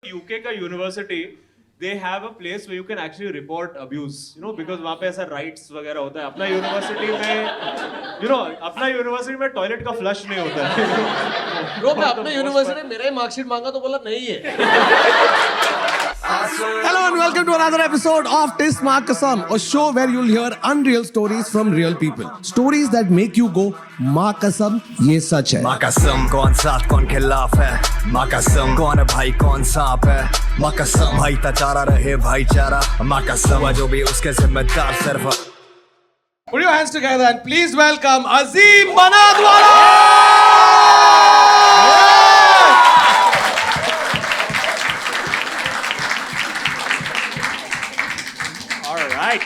UK का university they have a place where you can actually report abuse, because वहाँ पे ऐसा rights वगैरह होता है. अपना यूनिवर्सिटी में, अपना यूनिवर्सिटी में टॉयलेट का फ्लश नहीं होता है. ब्रो मैं अपने यूनिवर्सिटी में मेरा ही मार्कशीट मांगा तो बोला नहीं है. Hello and welcome to another episode of Tis Maa Kasam, a show where you'll hear unreal stories from real people. Stories that make you go, Maa Kasam, ye sach hai. माँ कसम कौन साथ कौन खिलाफ है, माँ कसम कौन है भाई कौन सांप है, माँ कसम भाई तचारा रहे भाईचारा, माँ कसम जो भी उसके जिम्मेदार सिर्फ. Put your hands together and please welcome Azim Banatwala! All right.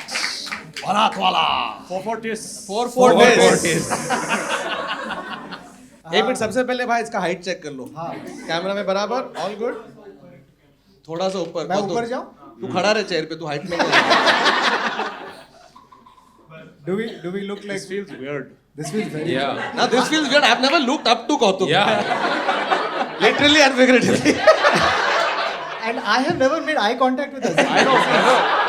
Banatwala! 440s. 440s. एक मिनट सबसे पहले भाई इसका हाइट चेक कर लो. हाँ. कैमरा में बराबर, ऑल गुड. थोड़ा सा ऊपर. मैं ऊपर जाऊं? तू खड़ा रहे चेयर पे, तू हाइट में नहीं. Do we look like? This feels weird. This feels very. Yeah. Now this feels weird. I've never looked up to Kautuk. Yeah. Literally and figuratively. And I have never made eye contact with Azim. I know.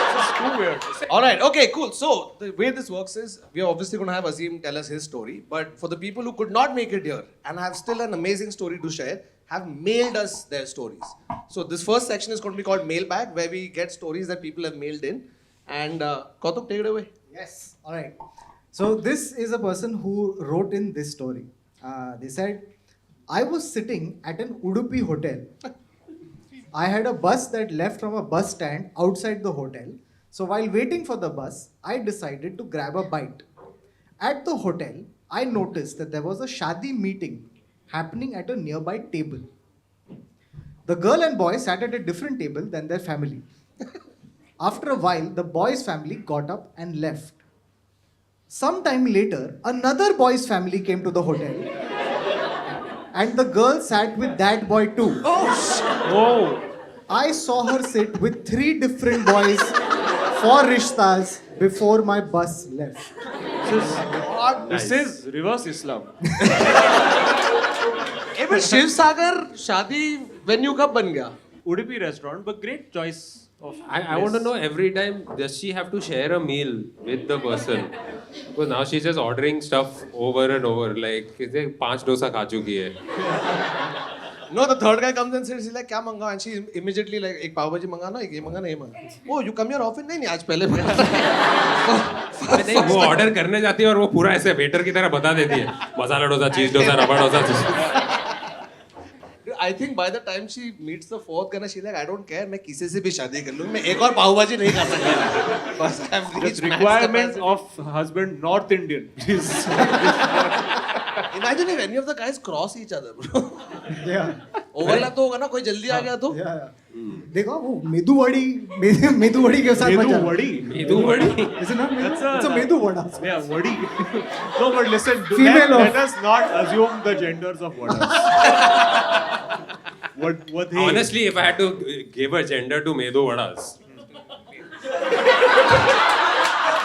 This is too weird. All right. Okay. Cool. So the way this works is we are obviously going to have Azim tell us his story, but for the people who could not make it here and have still an amazing story to share, have mailed us their stories. So this first section is going to be called Mailbag, where we get stories that people have mailed in. And Kautuk, take it away. Yes. All right. So this is a person who wrote in this story. They said, I was sitting at an Udupi hotel. I had a bus that left from a bus stand outside the hotel. So while waiting for the bus, I decided to grab a bite. At the hotel, I noticed that there was a shadi meeting happening at a nearby table. The girl and boy sat at a different table than their family. After a while, the boy's family got up and left. Some time later, another boy's family came to the hotel. And the girl sat with that boy too. Oh. I saw her sit with 3 different boys for rishtas before my bus left. This is reverse Islam. But Shiv Sagar शादी venue कब बन गया? Udupi restaurant, but great choice of. I want to know every time does she have to share a meal with the person? Because now she's just ordering stuff over and over. Like किसे 5 डोसा खा चुकी है. No, the third guy comes and says, he's like, क्या मंगा? And she immediately like, एक पाव भाजी मंगा ना, एक ये मंगा ना, ये मंगा. Oh, you come here often? नहीं, आज पहले मंगा. नहीं वो ऑर्डर करने जाती है और वो पूरा ऐसे वेटर की तरह बता देती है. मसाला डोसा, चीज डोसा, रबड़ dosa. I think by the time she meets the fourth guy, she's like, I don't care, मैं किसी से भी शादी कर लूँ, मैं एक और पाव भाजी नहीं खा सकता. बस I've Just reached max requirements capacity. of husband North Indian. Please. Imagine if any of the guys cross each other, bro. Yeah. Overlap तो होगा ना, कोई जल्दी आ गया तो. Yeah. देखो वो मेदू वड़ी के साथ Medu बचा. Vadi. मेदू बड़ी. Is it not medu? That's a- It's a medu vada. Yeah, Vadi. No, but listen, Female let of- us not assume the genders of vadas. What they. Honestly, if I had to give a gender to Medu Vadas,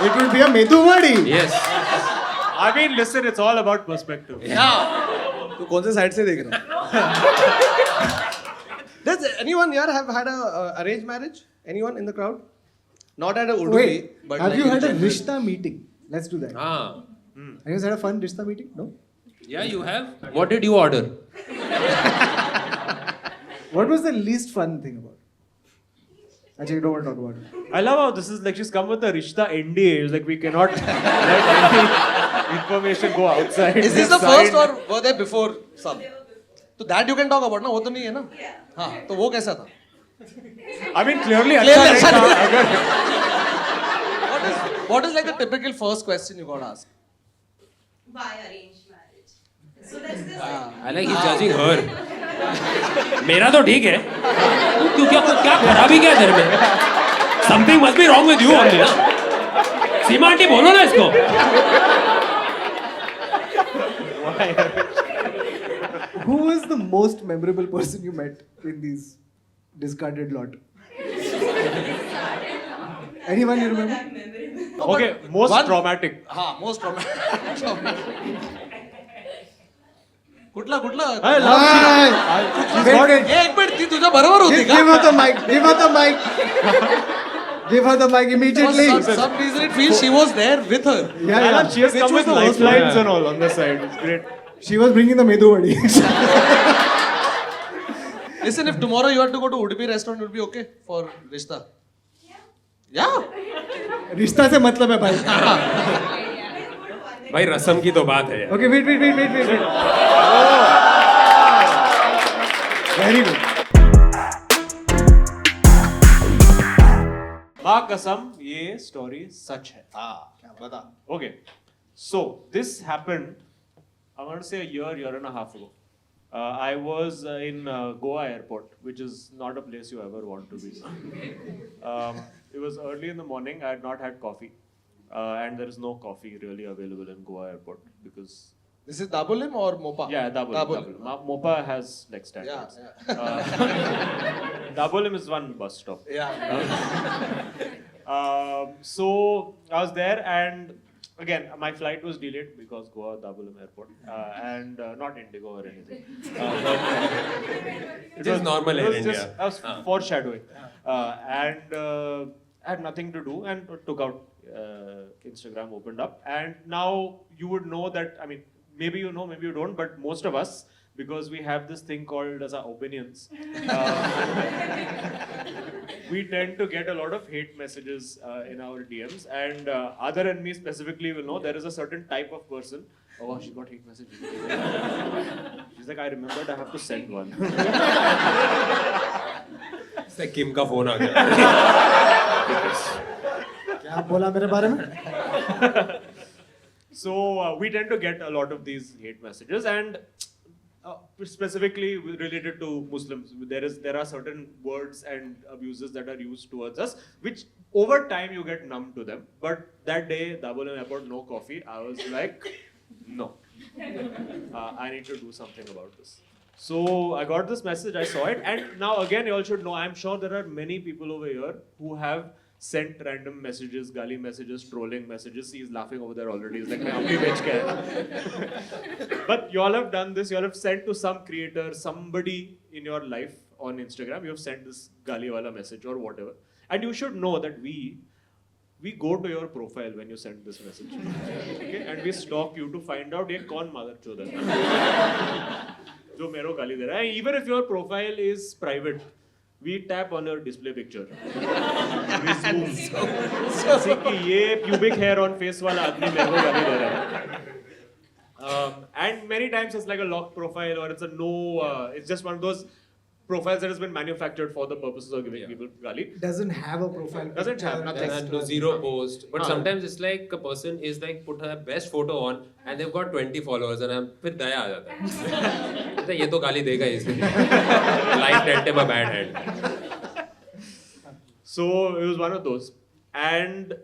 It will be a medu vadi. yes. I mean, listen, it's all about perspective. तू कौन से side से देख रहा है? Does anyone here have had a arranged marriage? Anyone in the crowd? Not at a Udupi, Wait, but have like you in had a general. rishta meeting? Let's do that. Ah. Have you had a fun rishta meeting? No? Yeah, you have. What did you order? What was the least fun thing about it? Actually, you don't want to talk about it. I love how this is like she's come with a Rishta NDA. It's like we cannot let any information go outside. Is this the Signed. first or were there before some? तो that you can talk about ना, वो तो नहीं है ना? हाँ, तो वो कैसा था? I mean, clearly Clearly अच्छा अच्छा नहीं था. अगर What is like the typical first question you got asked? Why arranged marriage? So that's the I like he's judging her. मेरा तो ठीक है. तू क्या खराबी क्या है तेरे में? Something must be wrong with you only. ना? सीमा आंटी बोलो ना इसको. Who was the most memorable person you met in these discarded lot? Anyone you remember? Okay, most One- traumatic. हाँ, most कुठला I love Hey! she's Wait, got wait. एक minute ती तुझ्या बरोबर होती Give, का? give her the mic. Give her the mic. Give her the mic immediately. For some reason it feels she was there with her. Yeah, And yeah. she has Which come was with the worst lifelines and all on the side. It's great. She was bringing the medu vadi. Listen, if tomorrow you had to go to Udupi restaurant, it would be okay for Rishta. Yeah. रिश्ता से मतलब है भाई. भाई रसम की तो बात है यार. Okay, wait. Very good. माँ कसम ये स्टोरी सच है. क्या बता. Okay, so this happened, I want to say a year and a half ago. I was in Goa airport, which is not a place you ever want to be. It was early in the morning. I had not had coffee, and there is no coffee really available in Goa airport because This is Dabolim or Mopa? yeah, Dabolim. Mopa has like standards. Yeah. Dabolim is one bus stop. Yeah. So I was there, and again my flight was delayed because Goa Dabolim airport, and not Indigo or anything. It Just normal Air India. I was foreshadowing, and I had nothing to do, and took out Instagram, opened up, and now you would know that. I mean, maybe you know, maybe you don't, but most of us, because we have this thing called as our opinions, we tend to get a lot of hate messages in our DMs, and Adar and me specifically will know there is a certain type of person. Oh, she got hate messages. She's like, I remembered I have to send one. इससे किम का phone आ गया. क्या बोला मेरे बारे में? So we tend to get a lot of these hate messages, and specifically related to Muslims, there are certain words and abuses that are used towards us, which over time you get numb to them. But that day, Dabolim Airport, no coffee. I was like, no, I need to do something about this. So I got this message, I saw it, and now again, you all should know. I'm sure there are many people over here who have sent random messages, gali messages, trolling messages. He's laughing over there already. He's like, "मैं अपनी बेच के आया." But you all have done this. You all have sent to some creator, somebody in your life on Instagram. You have sent this gali wala message or whatever. And you should know that we go to your profile when you send this message. Okay? And we stalk you to find out ये कौन mother चोद है जो मेरे को गाली दे रहा है. Even if your profile is private, we tap on your display picture. We zoom. See कि ये pubic hair on face वाला आदमी मेरे को गाली दे रहा है. And many times it's like a locked profile, or it's a no. It's just one of those profiles that has been manufactured for the purposes of giving people gali. Doesn't have a profile. Doesn't have picture, nothing. text No was- zero post, but हाँ. sometimes it's like a person is like put her best photo on and they've got 20 followers and I'm फिर दया आ जाता है. तो ये तो गाली देगा ही इसे. Life dealt him a bad hand. So it was one of those. And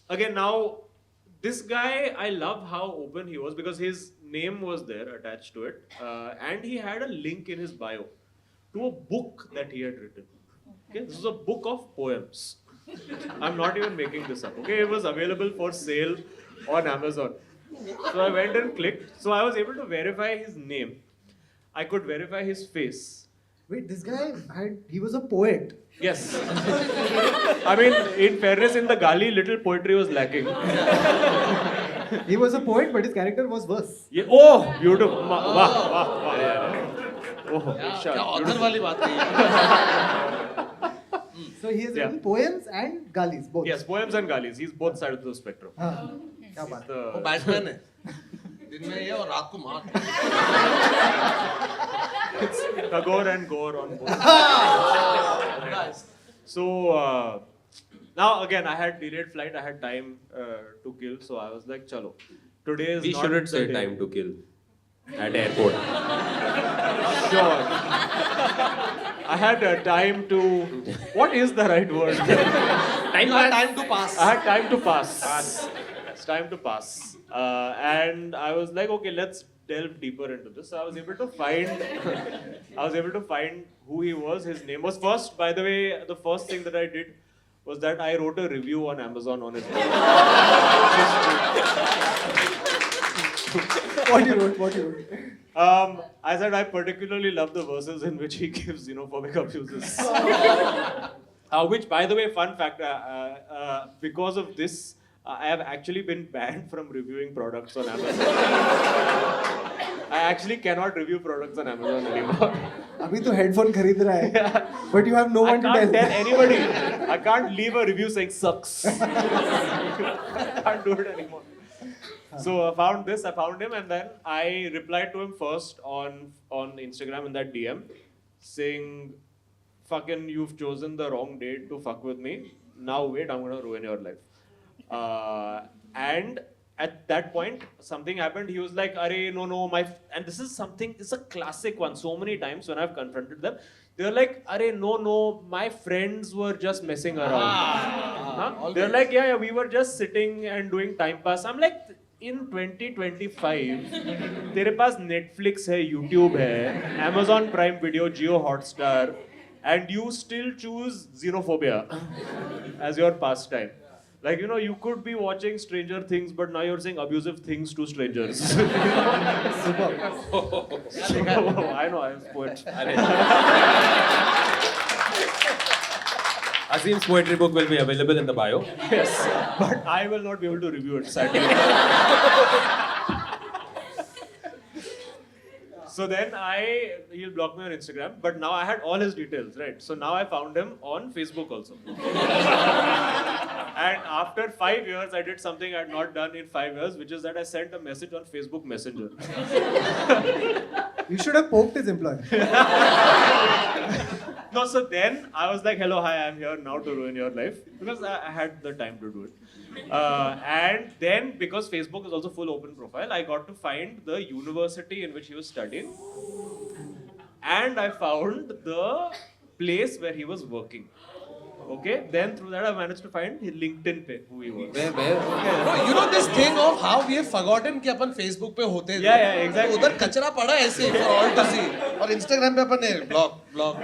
again, now this guy, I love how open he was because his name was there attached to it, and he had a link in his bio to a book that he had written. Okay, this was a book of poems. I'm not even making this up. Okay, it was available for sale on Amazon. So I went and clicked. So I was able to verify his name. I could verify his face. Wait, this guy he was a poet. Yes. I mean, in fairness, in the Gali, little poetry was lacking. He was a poet, but his character was verse. Yeah. Oh, beautiful. Wow, wow, wow. Oh, क्या author वाली बात है. So he has Yeah. written poems and galis both. yes, poems and Galis. He's both sides of the spectrum. हाँ, क्या बात. The- वो batsman है. दिन में ये और रात को मार. Tagore and Gore on both. So now again, I had delayed flight. I had time to kill, so I was like, "Chalo, today is We not shouldn't the say day." time to kill at airport. Sure. I had time to. What is the right word? Time You had time to pass. I had time to pass. It's time to pass. And I was like, okay, let's delve deeper into this. So I was able to find who he was. His name was first, by the way, the first thing that I did was that I wrote a review on Amazon on his book. What you wrote? I said I particularly love the verses in which he gives xenophobic abuses. Which, by the way, fun fact, because of this, I have actually been banned from reviewing products on Amazon. I actually cannot review products on Amazon anymore. अभी तो headphone खरीद रहा है, but you have no I one to can't tell. tell anybody. I can't leave a review saying sucks. I can't do it anymore. So I found him, and then I replied to him first on Instagram in that DM, saying, "Fucking, you've chosen the wrong date to fuck with me. Now wait, I'm gonna ruin your life." And at that point, something happened. He was like, "Arey, no, and this is something. It's a classic one. So many times when I've confronted them, they're like, "Arey, no, my friends were just messing around." Huh? They're like, yeah, we were just sitting and doing time pass. I'm like, in 2025, तेरे पास Netflix है, YouTube है, Amazon Prime Video, Jio Hotstar, and you still choose xenophobia as your pastime. Like, you could be watching Stranger Things, but now you're saying abusive things to strangers. Super. I know, I am poet. Azim's poetry book will be available in the bio. Yes, but I will not be able to review it, sadly. So then he'll block me on Instagram, but now I had all his details, right? So now I found him on Facebook also. And after 5 years, I did something I had not done in 5 years, which is that I sent a message on Facebook Messenger. You should have poked his employer. No, so then I was like, "Hello, hi, I'm here now to ruin your life," because I had the time to do it. And then, because Facebook is also full open profile, I got to find the university in which he was studying, and I found the place where he was working. Okay, then through that I managed to find his LinkedIn पे who he was. Where? No, you know this thing of how we have forgotten कि अपन Facebook पे होते थे. Yeah, exactly. तो उधर कचरा पड़ा है ऐसे for all to see. और Instagram पे अपन ने block.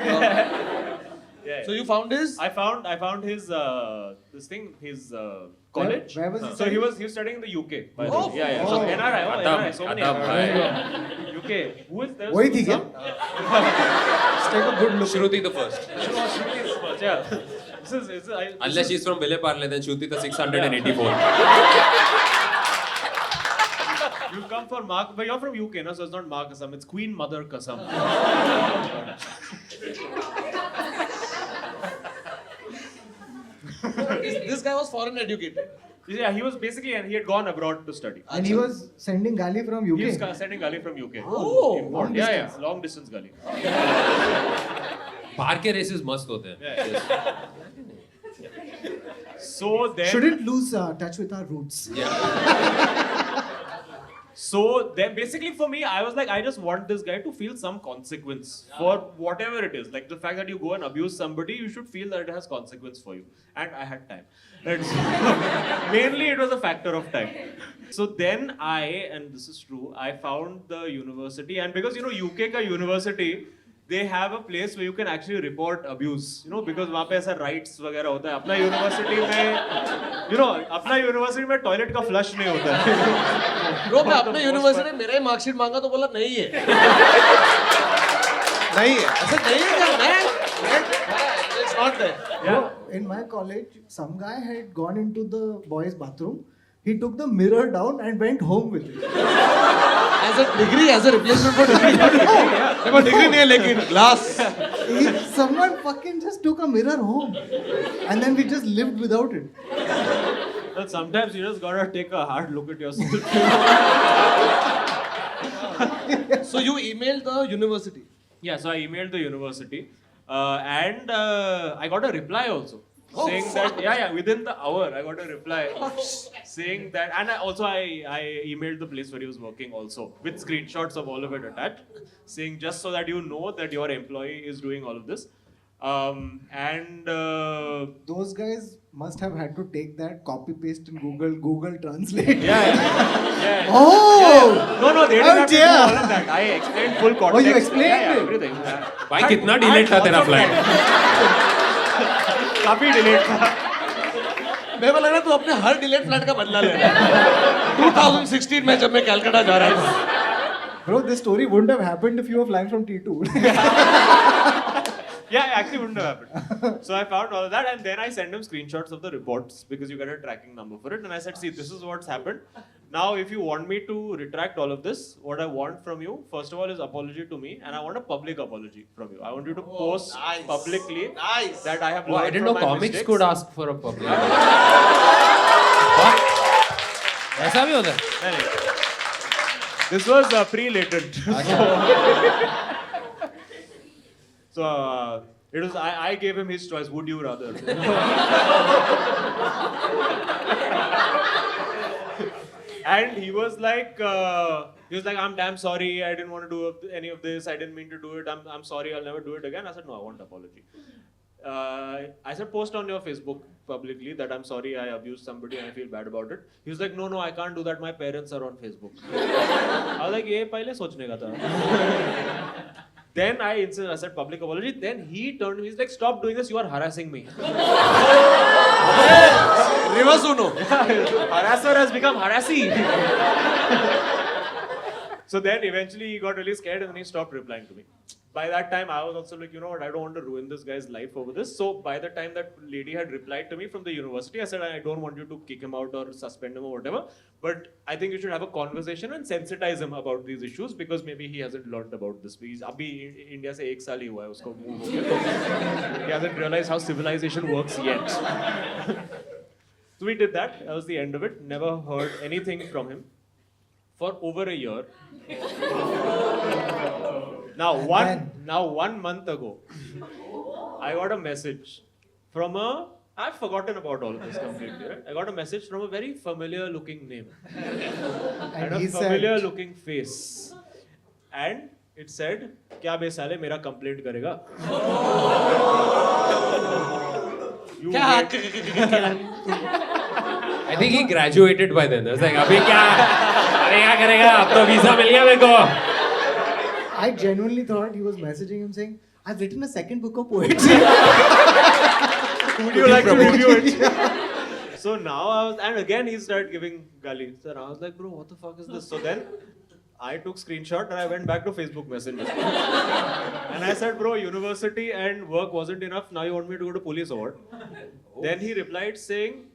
Yeah. So you found his? I found his his college. Where was he So he was studying in the UK. By the way. Yeah. So NRI, NRI, so many NRI. UK. Who is there? वही थी क्या? Let's take a good look. Shruti the first. Yeah. Unless she's from Vile Parle, then Shruti the 684. You come for Mark, but you're from UK, no? So it's not Mark Kasam, it's Queen Mother Kasam. This guy was foreign educated. Yeah, he was basically, and he had gone abroad to study. And he was sending Gali from UK. He was sending Gali from UK. Oh, Import. Yeah, long distance Gali. बाहर के races मस्त होते हैं. Yeah. So then, Shouldn't lose touch with our roots. So then, basically for me, I was like, I just want this guy to feel some consequence for whatever it is. Like the fact that you go and abuse somebody, you should feel that it has consequence for you. And I had time. Mainly it was a factor of time. So then and this is true, I found the university, and because UK ka university, they have a place where you can actually report abuse, because वहाँ पे ऐसा rights वगैरह होता है. अपना university में, अपना university में toilet का flush नहीं होता है. Bro, मैं अपने university में मेरा ही marksheet मांगा तो बोला नहीं है. नहीं है. ऐसा नहीं है क्या? मैं it's not there. Yeah. In my college, some guy had gone into the boys' bathroom. He took the mirror down and went home with it. As a replacement for degree. देखो degree नहीं है लेकिन glass. Someone fucking just took a mirror home. And then we just lived without it. But sometimes you just gotta take a hard look at yourself. So you emailed the university. Yeah, so I emailed the university, and I got a reply also. Saying that, within the hour, I got a reply saying that, and I emailed the place where he was working also with screenshots of all of it attached, saying just so that you know that your employee is doing all of this. Those guys must have had to take that, copy paste in Google Translate. Yeah. Oh! Yeah. No, they didn't have to do dear. all of that. I explained full context. Oh, you explained Yeah, it? everything. भाई कितना delayed था तेरा flight? काफी delayed था. मेरे को लग रहा है तू अपने हर डिलेट फ्लाइट का बदला ले रहा है 2016 में जब मैं कलकत्ता जा रहा था Bro, this story wouldn't have happened if you were flying from T2. Yeah, actually wouldn't have happened. So I found all of that, and then I sent him screenshots of the reports because you get a tracking number for it. And I said, see, this is what's happened. Now, if you want me to retract all of this, what I want from you, first of all, is apology to me, and I want a public apology from you. I want you to post nice. publicly Nice. that I have Oh, learned I didn't know from my comics mistakes. could ask for a public. What? ऐसा भी होता है? No, no. This was pre-latent. So it was. I gave him his choice. Would you rather? And he was like, I'm damn sorry. I didn't want to do any of this. I didn't mean to do it. I'm sorry. I'll never do it again. I said, no, I want apology. I said, post on your Facebook publicly that I'm sorry I abused somebody and I feel bad about it. He was like, no, I can't do that. My parents are on Facebook. I was like, ये पहले सोचने का था. Then I said public apology. Then he turned to me. He's like, stop doing this. You are harassing me. Reverse Uno Harasser has become harassy. So then eventually he got really scared and then he stopped replying to me. By that time I was also like, you know what, I don't want to ruin this guy's life over this. So by the time that lady had replied to me from the university, I said, I don't want you to kick him out or suspend him or whatever. But I think you should have a conversation and sensitize him about these issues because maybe he hasn't learned about this. He's abhi India se 1 saal hi hua hai, usko move ho gaya. He hasn't realized how civilization works yet. So we did that. That was the end of it. Never heard anything from him for over a year. Now one month ago, I got a message from I've forgotten about all of this completely. Right? I got a message from a very familiar looking name and a he familiar said, looking face, and it said, "क्या बे साले मेरा complaint करेगा?" You wait. I think he graduated by then. I was like, अभी क्या करेगा? अब तो visa मिल गया मेरे को. I genuinely thought he was messaging him saying, I've written a second book of poetry. Would you like to review it? So now and again he started giving gali. So I was like, bro, what the fuck is this? So then I took screenshot and I went back to Facebook Messenger. And I said, bro, university and work wasn't enough. Now you want me to go to police or what? Then he replied saying,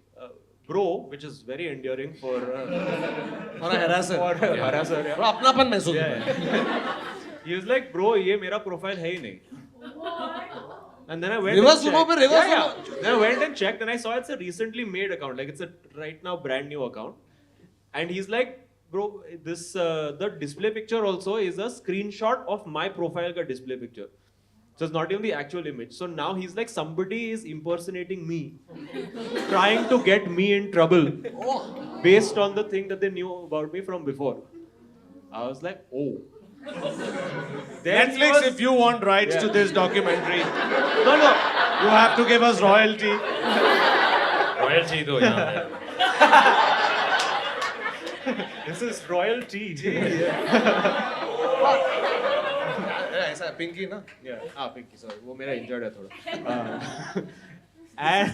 bro, which is very endearing for और हरासर for a harasser. Yeah. और अपनापन महसूस Yeah, होता है yeah. He was like, bro, ये मेरा profile है ही नहीं. And then I went Reverse and sumo checked. पे reverse Yeah, sumo. yeah. Then I went and checked and I saw it's a recently made account. Like it's a right now brand new account. And he's like, bro, this the display picture also is a screenshot of my profile ka display picture. So it's not even the actual image. So now he's like, somebody is impersonating me, trying to get me in trouble based on the thing that they knew about me from before. I was like, oh. Then he Netflix, was- if you want rights Yeah. to this documentary, No, no. you have to give us royalty. Royalty दो यार. This is royalty. ऐसा है पिंकी ना Yeah. Pinky, sorry. वो मेरा injured है थोड़ा. And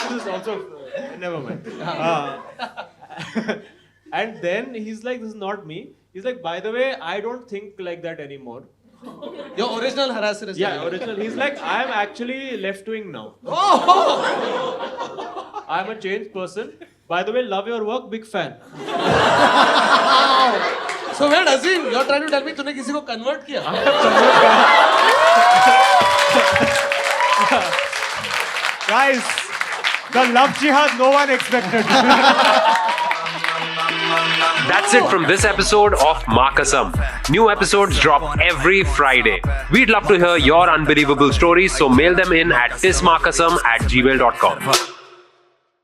this is also never mind. And then he's like, this is not me. He's like, by the way, I don't think like that anymore. your original harasser is Yeah, original. He's like, I am actually left wing now. I'm a changed person. By the way, love your work, big fan. So wait, Azim, you're trying to tell me तूने किसी को convert किया? Guys, the love jihad no one expected. That's it from this episode of Makasam. New episodes drop every Friday. We'd love to hear your unbelievable stories, so mail them in at tismakasam@gmail.com.